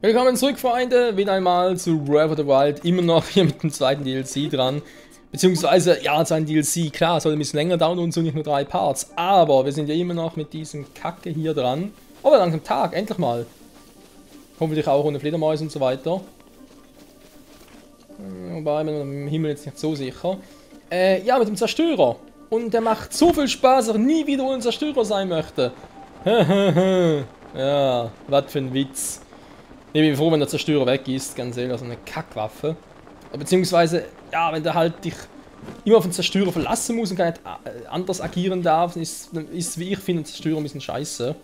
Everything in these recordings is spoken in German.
Willkommen zurück, Freunde, wieder einmal zu Breath of the Wild, immer noch hier mit dem zweiten DLC dran. Beziehungsweise, ja, sein DLC, klar, soll ein bisschen länger dauern und so, nicht nur 3 Parts. Aber wir sind ja immer noch mit diesem Kacke hier dran. Aber langsam Tag, endlich mal. Hoffentlich auch ohne Fledermäuse und so weiter. Wobei, bin mir im Himmel jetzt nicht so sicher. Ja, mit dem Zerstörer. Und der macht so viel Spaß, dass ich nie wieder ohne Zerstörer sein möchte. Ja, was für ein Witz. Ich bin froh, wenn der Zerstörer weg ist, ganz ehrlich, also eine Kackwaffe. Beziehungsweise, ja, wenn der halt dich immer auf den Zerstörer verlassen muss und gar nicht anders agieren darf, ist wie ich finde, ein Zerstörer ein bisschen scheiße.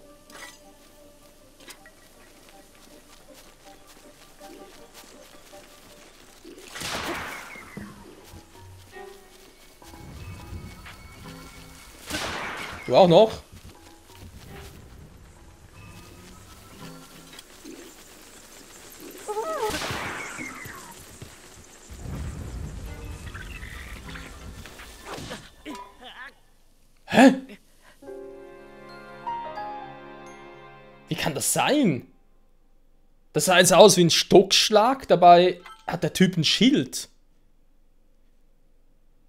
Du auch noch? Hä? Wie kann das sein? Das sah jetzt aus wie ein Stockschlag, dabei hat der Typ ein Schild.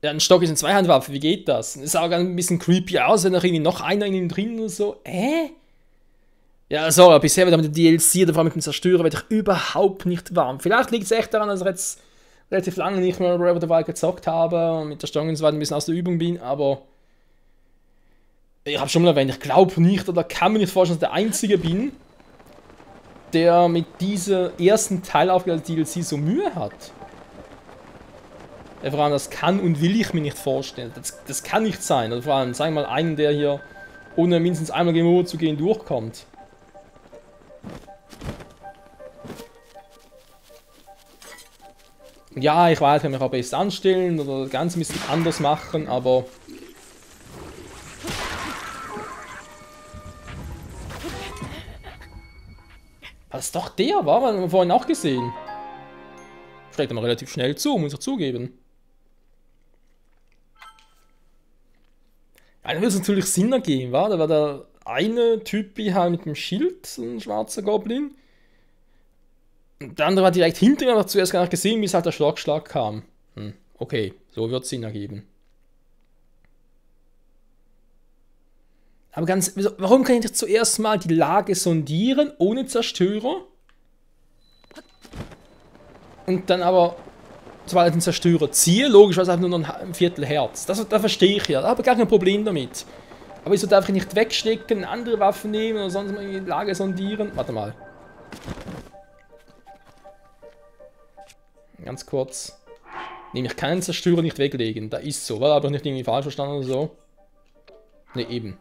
Ja, ein Stock ist eine Zweihandwaffe, wie geht das? Das sah auch ein bisschen creepy aus, wenn da irgendwie noch einer in ihm drin oder so. Ja, sorry, bisher wieder mit dem DLC oder vor allem mit dem Zerstörer werde ich überhaupt nicht warm. Vielleicht liegt es echt daran, dass ich jetzt relativ lange nicht mehr Breath of the Wild gezockt habe und mit der Stange und so weiter ein bisschen aus der Übung bin, aber ich habe schon mal erwähnt, ich glaube nicht oder kann mir nicht vorstellen, dass ich der Einzige bin, der mit dieser ersten Teilaufgabe des DLC so Mühe hat. Ja, vor allem, das kann und will ich mir nicht vorstellen. Das kann nicht sein. Also vor allem, sag mal, einen, der hier ohne mindestens einmal Game Over zu gehen durchkommt. Ja, ich weiß, ich kann mich auch besser anstellen oder ganz ein bisschen anders machen, aber was doch der war, haben wir vorhin auch gesehen. Schlägt aber relativ schnell zu, muss ich zugeben. Ja, dann würde es natürlich Sinn ergeben, wa? Da war der eine Typ halt mit dem Schild, ein schwarzer Goblin. Und der andere war direkt hinter mir, hat zuerst gar nicht gesehen, bis halt der Schlagschlag kam. Okay, so wird es Sinn ergeben. Aber warum kann ich nicht zuerst mal die Lage sondieren, ohne Zerstörer? Und dann aber, sobald ich den Zerstörer ziehe, logisch, was einfach nur noch ein Viertel Herz. Da verstehe ich ja, da habe ich gar kein Problem damit. Aber wieso darf ich nicht wegstecken, andere Waffen nehmen oder sonst mal die Lage sondieren? Warte mal. Ganz kurz. Nehme ich keinen Zerstörer nicht weglegen. Da ist so, war aber nicht irgendwie falsch verstanden oder so. Ne, eben.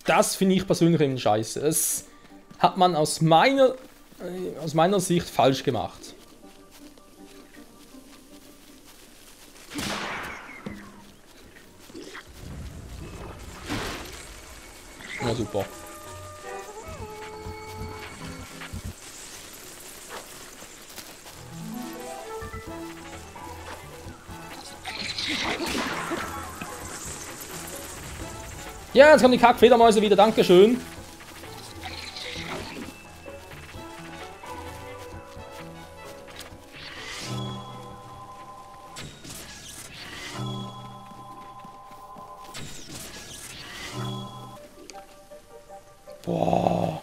Das finde ich persönlich eben scheiße. Das hat man aus meiner Sicht falsch gemacht. Ja, super. Ja, jetzt kommen die Kackfledermäuse wieder, dankeschön. Boah.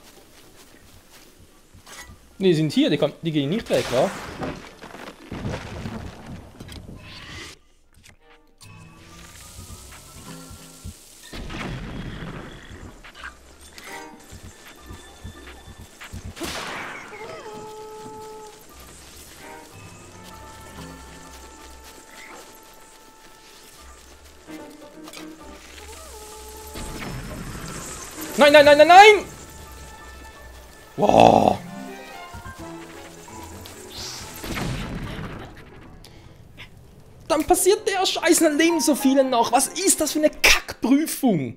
Die sind hier, die gehen nicht weg, wa? Nein, nein, nein, nein, nein! Wow. Dann passiert der Scheiß, dann leben so viele noch. Was ist das für eine Kackprüfung?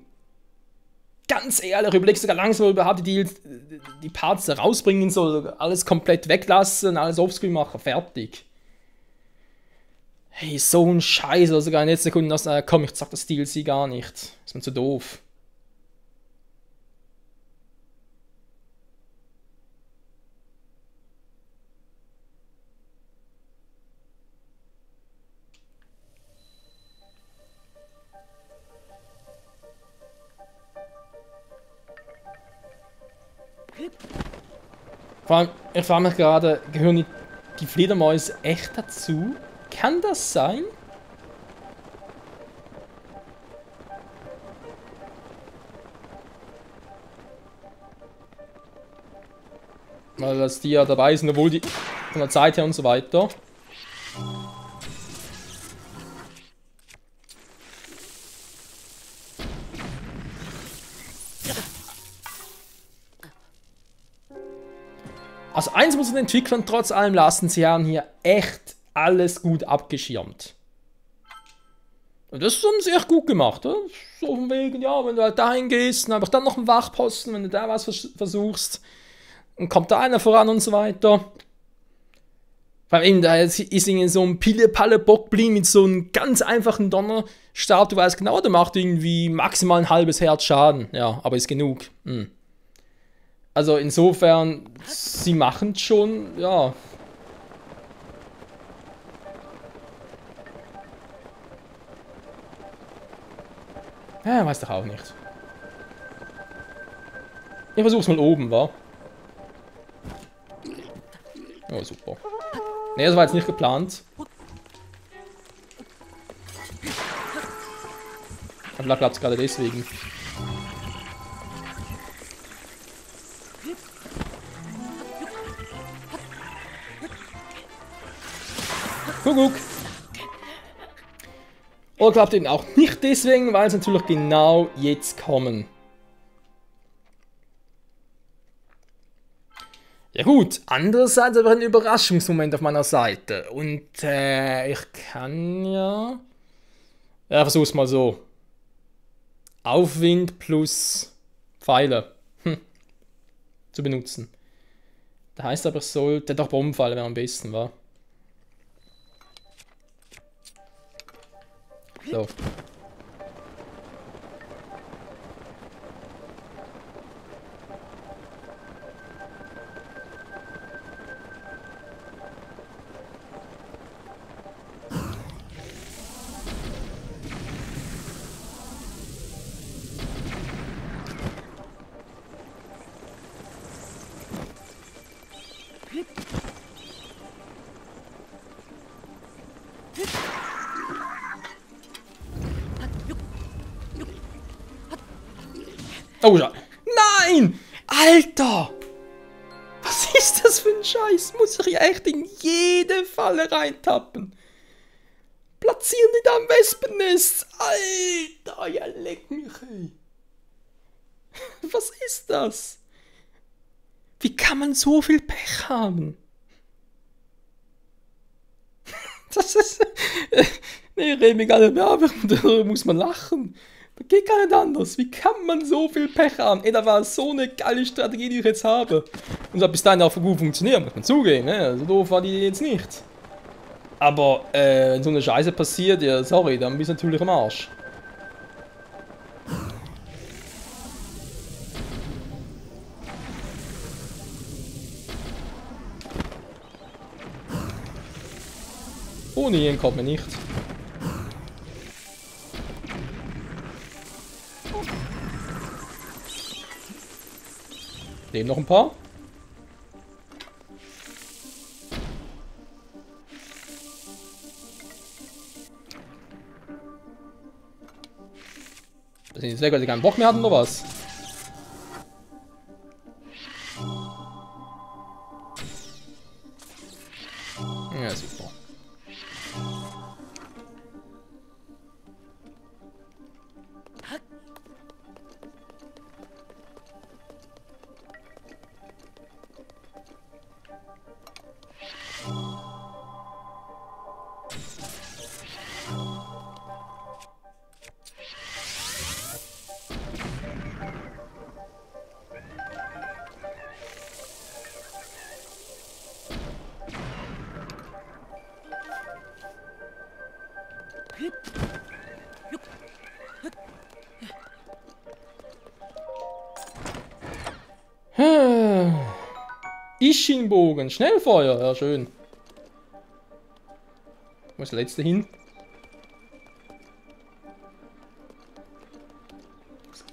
Ganz ehrlich, überlegst du sogar langsam überhaupt die Parts da rausbringen soll, alles komplett weglassen, alles offscreen machen, fertig. Hey, so ein Scheiß, also sogar in letzter Sekunde das, komm, ich sag das DLC gar nicht. Ist mir zu doof. Vor allem, ich frage mich gerade, gehören die Fledermäuse echt dazu? Kann das sein? Weil dass die ja dabei sind, obwohl die von der Zeit her und so weiter. Also eins muss den Entwicklern trotz allem lassen, sie haben hier echt alles gut abgeschirmt. Und das haben sie echt gut gemacht. Oder? So von wegen, ja, wenn du halt dahin gehst, dann einfach dann noch einen Wachposten, wenn du da was versuchst, dann kommt da einer voran und so weiter. Weil eben da ist irgendwie so ein Pille-Palle-Bockblin mit so einem ganz einfachen Donnerstart, du weißt genau, der macht irgendwie maximal ein halbes Herz Schaden. Ja, aber ist genug. Also insofern, sie machen schon, ja. Ja, weiß doch auch nicht. Ich versuch's mal oben, wa? Oh, super. Ne, das war jetzt nicht geplant. Aber da klappt's gerade deswegen. Kuckuck. Oder klappt eben auch nicht deswegen, weil es natürlich genau jetzt kommen. Ja gut, andererseits aber ein Überraschungsmoment auf meiner Seite. Und ich kann ja... Ja, versuch's mal so. Aufwind plus Pfeile zu benutzen. Das heißt aber, ich sollte doch Bombenpfeile wäre am besten, wa? So. Oh ja. Nein! Alter! Was ist das für ein Scheiß? Muss ich echt in jede Falle reintappen? Platzieren die da am Wespennest? Alter, ja leck mich, ey. Was ist das? Wie kann man so viel Pech haben? Das ist... Nee, rede mich gar nicht mehr ab, da muss man lachen. Das geht gar nicht anders. Wie kann man so viel Pech haben? Ey, das war so eine geile Strategie, die ich jetzt habe. Und das hat bis dahin auch gut funktioniert, muss man zugeben. Ne? Also doof war die jetzt nicht. Aber, wenn so eine Scheiße passiert, ja, sorry, dann bist du natürlich am Arsch. Ohne ihn kommt man nicht. Leben noch ein paar. Das sind jetzt weg, weil sie keinen Bock mehr hatten oder was? Ja, super. Ishin-Bogen, Schnellfeuer, ja schön. Wo ist der letzte hin?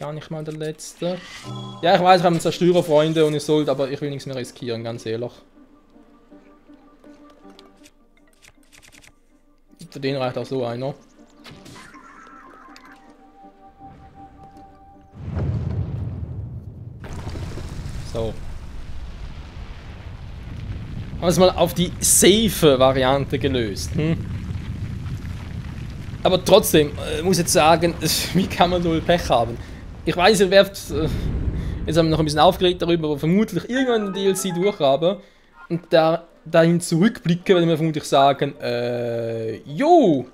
gar nicht mal der letzte. Ja, ich weiß, ich habe einen Zerstörerfreunde und ich sollte, aber ich will nichts mehr riskieren, ganz ehrlich. Für den reicht auch so einer. So. Haben wir es mal auf die safe Variante gelöst. Aber trotzdem, muss ich jetzt sagen, wie kann man so Pech haben? Ich weiß, ihr werft. Jetzt haben wir noch ein bisschen aufgeregt darüber, aber vermutlich irgendwann den DLC durchhaben und dahin zurückblicken, würde wir vermutlich sagen, jo!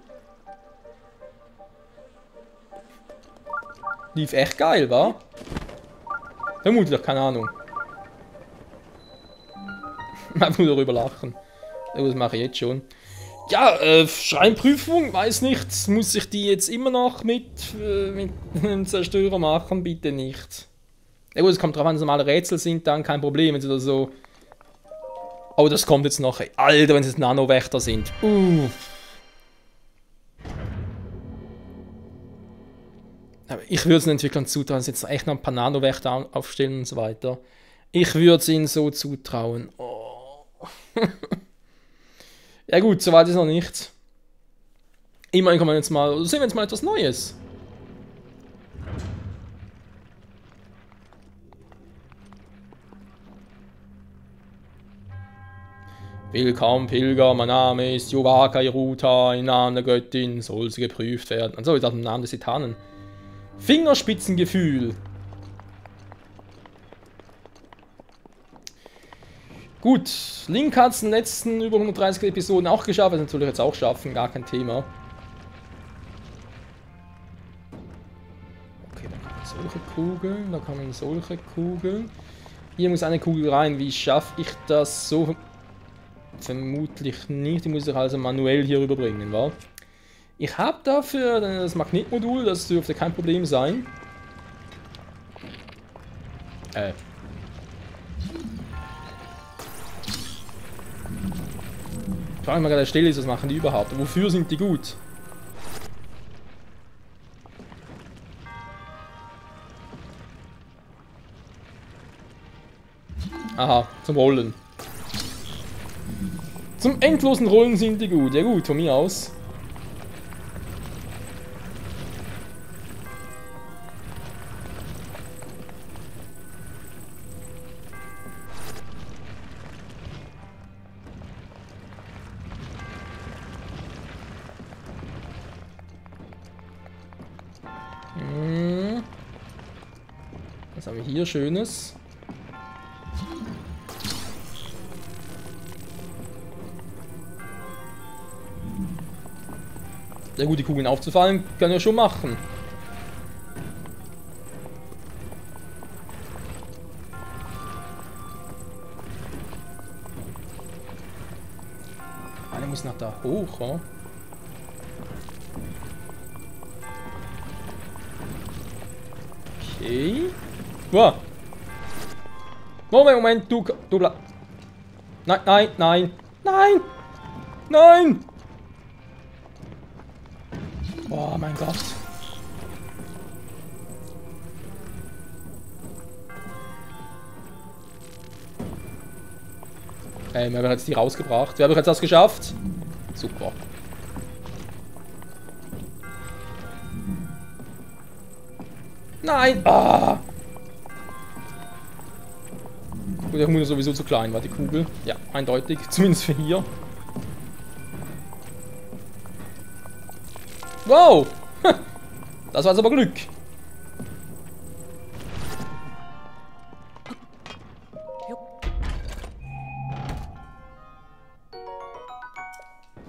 Lief echt geil, wa? Vermutlich, keine Ahnung. Einfach nur darüber lachen. Das mache ich jetzt schon. Ja, Schreinprüfung, weiß nicht. Muss ich die jetzt immer noch mit einem Zerstörer machen? Bitte nicht. Ja gut, es kommt drauf an, wenn es normale Rätsel sind, dann kein Problem. Wenn sie da so... Oh, das kommt jetzt noch. Alter, wenn es jetzt Nanowächter sind. Aber ich würde es den Entwicklern zutrauen, dass jetzt echt noch ein paar Nanowächter aufstellen und so weiter. Ich würde es ihnen so zutrauen. Oh. Ja gut, soweit ist noch nicht. Immerhin kommen wir jetzt mal, oder sehen wir jetzt mal etwas Neues. Willkommen Pilger, mein Name ist Jovaka Iruta, im Namen der Göttin soll sie geprüft werden. Also ich dachte im Namen des Titanen. Fingerspitzengefühl. Gut, Link hat es in den letzten über 130 Episoden auch geschafft, das natürlich jetzt auch schaffen, gar kein Thema. Okay, da kann man solche Kugeln, da kann man solche Kugeln. Hier muss eine Kugel rein, wie schaffe ich das so? Vermutlich nicht, die muss ich also manuell hier rüberbringen, wa? Ich habe dafür das Magnetmodul, das dürfte kein Problem sein. Ich frage mich mal an der Stelle, was machen die überhaupt? Wofür sind die gut? Aha, zum Rollen. Zum endlosen Rollen sind die gut. Ja gut, von mir aus. Was haben wir hier Schönes? Ja gut, die Kugeln aufzufallen, können wir schon machen. Einer muss nach da hoch, ja? Okay. Wow. Moment, du bleib. Nein, nein, nein, nein, nein. Oh mein Gott. Wer hat jetzt die rausgebracht? Wer hat jetzt das geschafft? Super. Nein! Ah! Gut, der Hund ist sowieso zu klein, war die Kugel. Ja, eindeutig. Zumindest für hier. Wow! Das war jetzt aber Glück.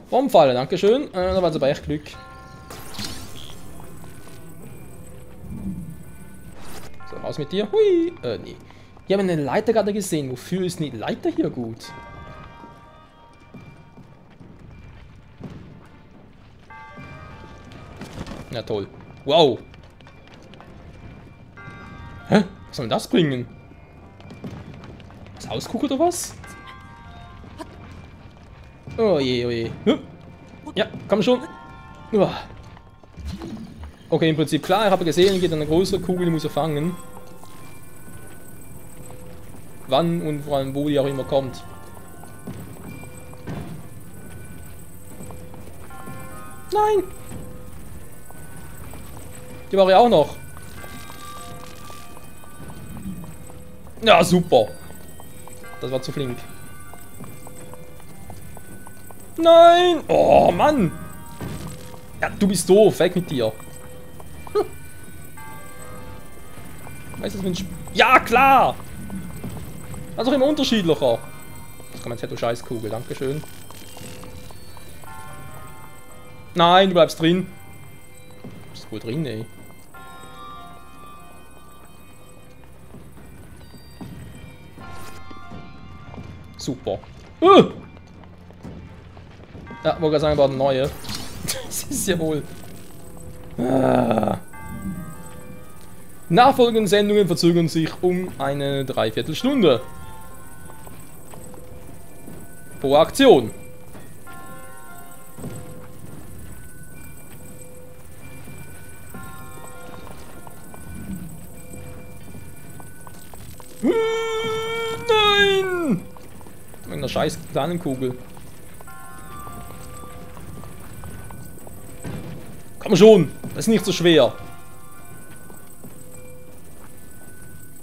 Bombfalle, dankeschön. Da war es aber echt Glück. So, raus mit dir. Hui! Nee. Hier haben wir eine Leiter gerade gesehen. Wofür ist die Leiter hier gut? Na toll. Wow. Hä? Was soll denn das bringen? Was Ausguck oder was? Oh je, oh je. Ja, komm schon. Okay, im Prinzip klar, ich habe gesehen, geht eine größere Kugel, die muss er fangen. Wann und vor allem wo die auch immer kommt. Nein! Die war ja auch noch. Ja, super. Das war zu flink. Nein! Oh, Mann! Ja, du bist doof. Weg mit dir. Hm. Weißt du, das mit ja, klar! Das ist auch immer unterschiedlicher. Das kann man jetzt, du Scheißkugel. Dankeschön. Nein, du bleibst drin. Du bist wohl drin, ey. Super. Ja, wollte gerade sagen, war eine neue. Das ist ja wohl. Nachfolgende Sendungen verzögern sich um eine Dreiviertelstunde. Pro Aktion. Nein! Mit einer scheiß kleinen Kugel. Komm schon, das ist nicht so schwer.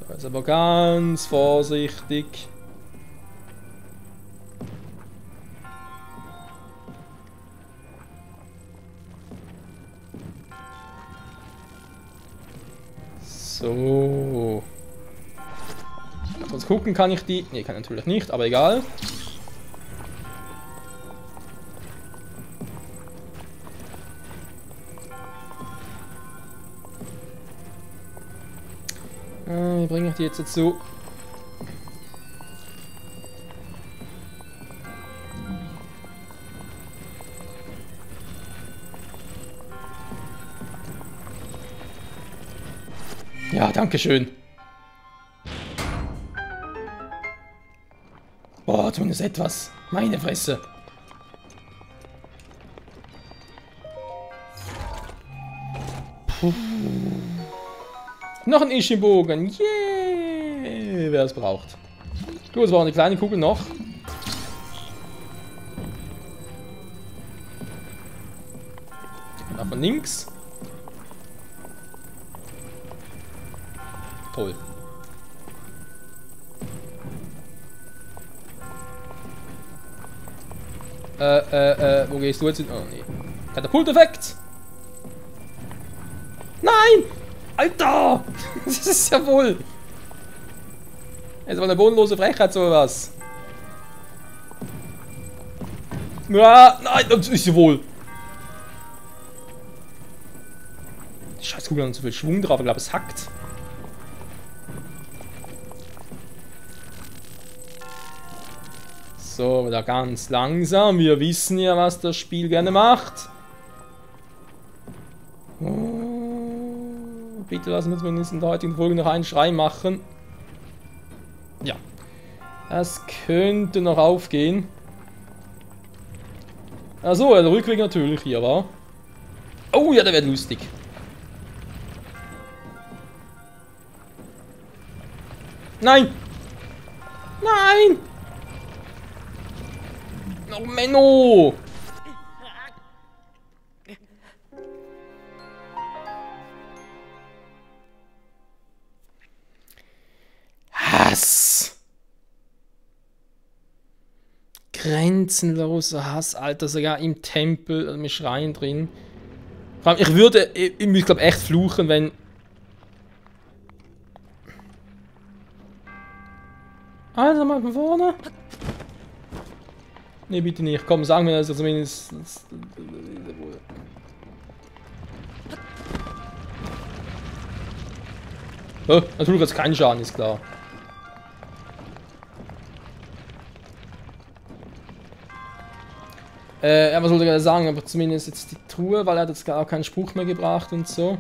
Da ist aber ganz vorsichtig. So. Sonst gucken kann ich die. Ne, kann natürlich nicht, aber egal. Wie bringe ich die jetzt dazu? Ja, danke schön. Boah, zumindest etwas. Meine Fresse. Puh. Noch ein Ishi-Bogen. Yeah! Wer es braucht. Gut, es war eine kleine Kugel noch. Von links. Toll. Wo gehst du jetzt hin? Oh, nee. Katapulteffekt! Nein! Alter! Das ist ja wohl... Das ist aber eine bodenlose Frechheit, sowas. Ja, nein, das ist ja wohl... Die Scheißkugel hat so viel Schwung drauf, ich glaube, es hackt. So, wieder ganz langsam. Wir wissen ja, was das Spiel gerne macht. Oh, bitte lassen wir uns mindestens in der heutigen Folge noch einen Schrei machen. Ja. Das könnte noch aufgehen. Achso, ja, der Rückweg natürlich hier, war. Oh ja, der wird lustig. Nein! Nein! Oh, Menno! Hass! Grenzenloser Hass, Alter, sogar im Tempel, also mit Schreien drin. Vor allem, ich würde, ich glaube echt fluchen, wenn... Also mal von vorne. Ne, bitte nicht. Komm, sagen wir das zumindest. Oh, natürlich jetzt kein Schaden, ist klar. Was wollte ich gerade sagen, aber zumindest jetzt die Truhe, weil er hat jetzt gar keinen Spruch mehr gebracht und so.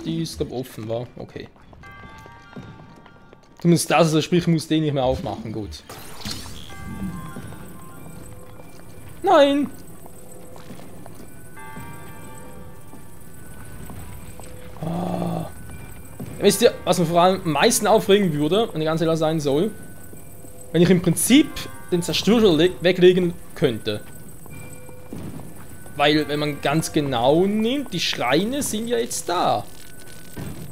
Die ist, glaube ich, offen, war. Okay. Zumindest das, also sprich, ich muss den nicht mehr aufmachen, gut. Nein! Wisst ihr, was mir vor allem am meisten aufregen würde, wenn ich ganz ehrlich sein soll? Wenn ich im Prinzip den Zerstörer weglegen könnte. Weil, wenn man ganz genau nimmt, die Schreine sind ja jetzt da.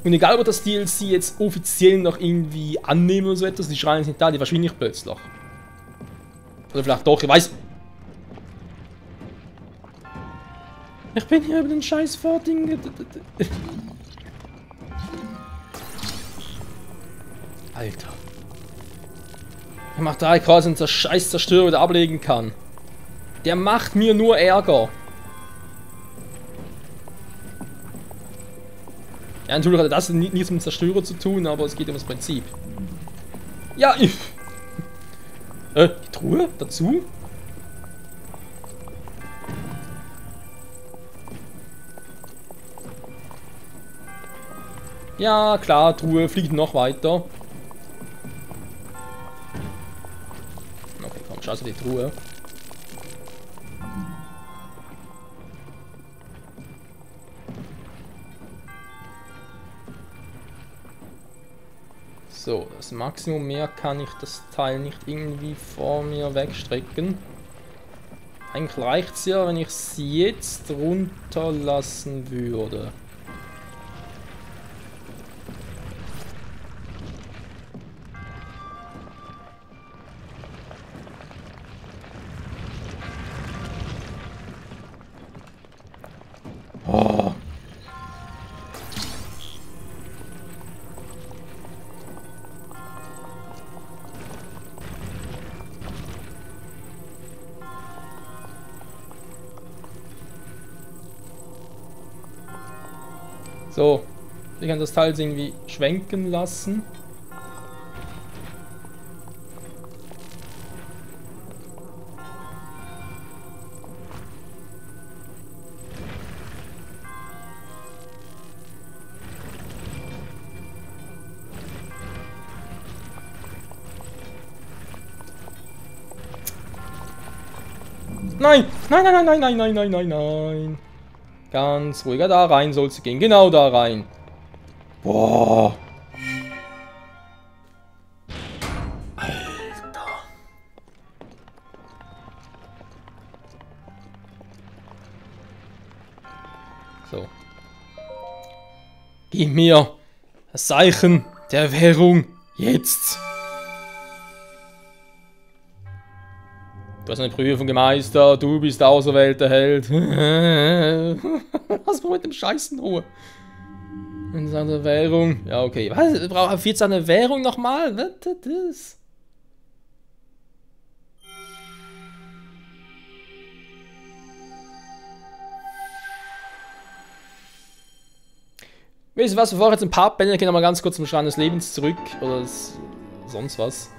Und egal, ob das DLC jetzt offiziell noch irgendwie annehmen oder so etwas, die Schreine sind da, die verschwinden nicht plötzlich. Oder vielleicht doch, ich weiß. Ich bin hier über den scheiß Vording. Alter. Er macht 3 Kreuz und der scheiß Zerstörer wieder ablegen kann. Der macht mir nur Ärger. Ja, natürlich hat das nichts mit dem Zerstörer zu tun, aber es geht um das Prinzip. Ja, die Truhe dazu? Ja, klar, Truhe fliegt noch weiter. Okay, komm, scheiße die Truhe. So, das Maximum mehr kann ich das Teil nicht irgendwie vor mir wegstrecken. Eigentlich reicht es ja, wenn ich es jetzt runterlassen würde. Oh. So, ich kann das Teil irgendwie schwenken lassen. Nein! Nein, nein, nein, nein, nein, nein, nein, nein. Ganz ruhiger, da rein sollst du gehen. Genau da rein. Boah. Alter. So. Gib mir das Zeichen der Währung jetzt. Du hast eine Prüfung gemeistert, du bist der auserwählte Held. Was mit dem Scheiß in Ruhe? Und seine Währung. Ja, okay. Was? Braucht jetzt eine Währung nochmal? Was ist das? Wisst ihr was? Bevor ich jetzt ein paar Bände gehen, nochmal ganz kurz zum Schrein des Lebens zurück. Oder sonst was.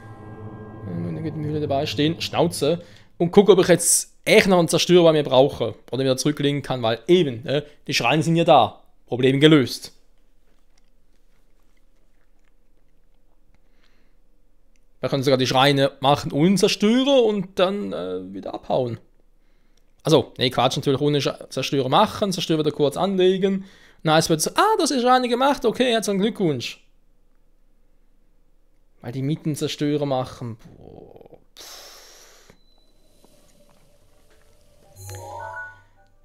Wenn wir Mühle dabei stehen. Schnauze. Und gucke, ob ich jetzt echt noch einen Zerstörer bei mir brauche. Oder wieder zurücklegen kann, weil eben, die Schreine sind ja da. Problem gelöst. Wir können sogar die Schreine machen ohne Zerstörer und dann wieder abhauen. Also, ne, Quatsch, natürlich ohne Zerstörer machen, Zerstörer wieder kurz anlegen. Na, es wird so, du hast die Schreine gemacht, okay, herzlichen Glückwunsch. Weil die mitten Zerstörer machen. Boah.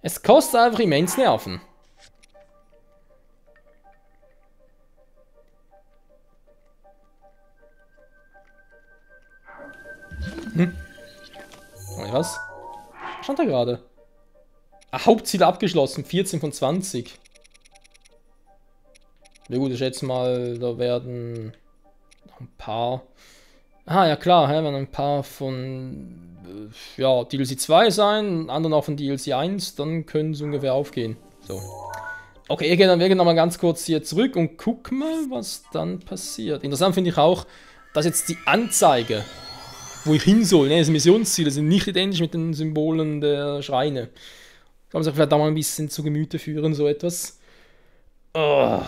Es kostet einfach immens Nerven. Was? Was stand da gerade? Hauptziel abgeschlossen, 14 von 20. Ja gut, ich schätze mal, da werden noch ein paar... Ah, ja klar, werden ein paar von DLC 2 sein, andere auch von DLC 1, dann können sie ungefähr aufgehen. So. Okay, wir gehen nochmal ganz kurz hier zurück und gucken mal, was dann passiert. Interessant finde ich auch, dass jetzt die Anzeige, wo ich hin soll, ne, das Missionsziele sind nicht identisch mit den Symbolen der Schreine. Kann man sich vielleicht auch mal ein bisschen zu Gemüte führen, so etwas. Oh.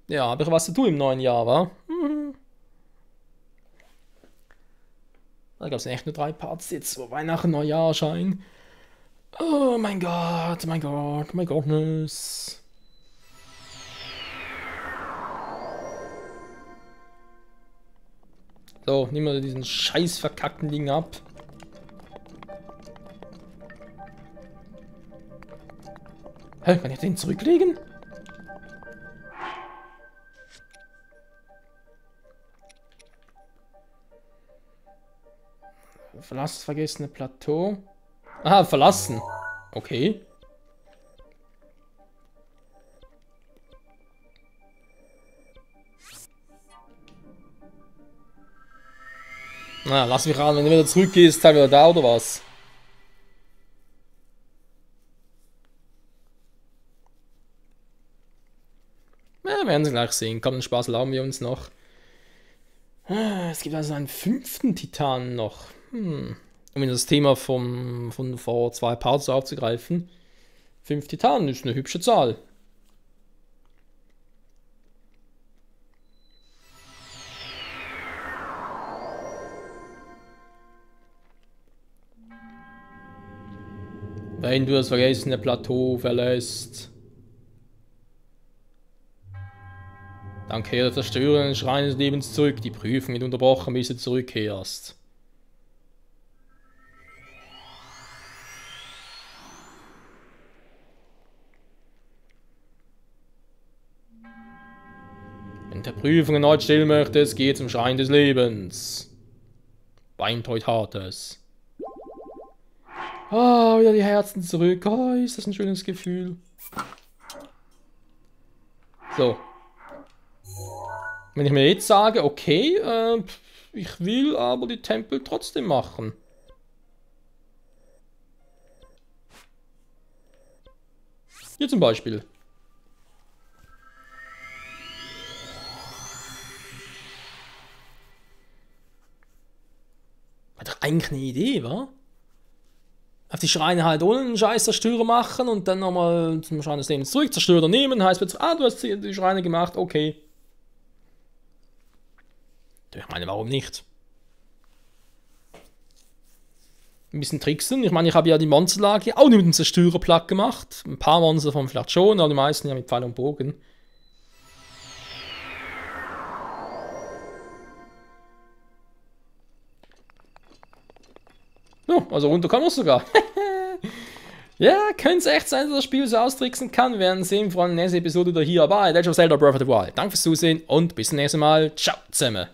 Ja, habe ich was zu tun im neuen Jahr, wa? Da gab es echt nur 3 Parts jetzt, wo Weihnachten, Neujahr erscheinen. Oh mein Gott, mein Gott, mein Gottness. So, nimm mal diesen scheiß verkackten Ding ab. Hä, kann ich den zurücklegen? Verlass das vergessene Plateau. Aha, verlassen. Okay. Na, lass mich ran, wenn du wieder zurückgehst, ist halt wieder da oder was? Ja, werden sie gleich sehen. Komm, den Spaß erlauben wir uns noch. Es gibt also einen 5. Titan noch. Um in das Thema von vor 2 Parts aufzugreifen. 5 Titanen ist eine hübsche Zahl. Wenn du das vergessene Plateau verlässt, dann kehrt der Zerstörer in den Schrein des Lebens zurück. Die Prüfung wird unterbrochen, bis du zurückkehrst. Wenn du der Prüfung erneut stellen möchtest, geh zum Schrein des Lebens. Beinteut Hartes. Ah, wieder die Herzen zurück. Oh, ist das ein schönes Gefühl. So. Wenn ich mir jetzt sage, okay, ich will aber die Tempel trotzdem machen. Hier zum Beispiel. War doch eigentlich eine Idee, wa? Auf die Schreine halt ohne einen scheiß Zerstörer machen und dann nochmal zum Schrein des Lebens zurück, Zerstörer nehmen, heißt jetzt, du hast die Schreine gemacht, okay. Ich meine, warum nicht? Ein bisschen tricksen. Ich meine, ich habe ja die Monsterlage auch nicht mit dem Zerstörer platt gemacht. Ein paar Monster von vielleicht schon, aber die meisten ja mit Pfeil und Bogen. Ja, also runter kann man es sogar. Ja, könnte es echt sein, dass das Spiel so austricksen kann. Wir werden sehen, vor allem in der nächsten Episode wieder hier bei Legend of Zelda Breath of the Wild. Danke fürs Zusehen und bis zum nächsten Mal. Ciao zusammen.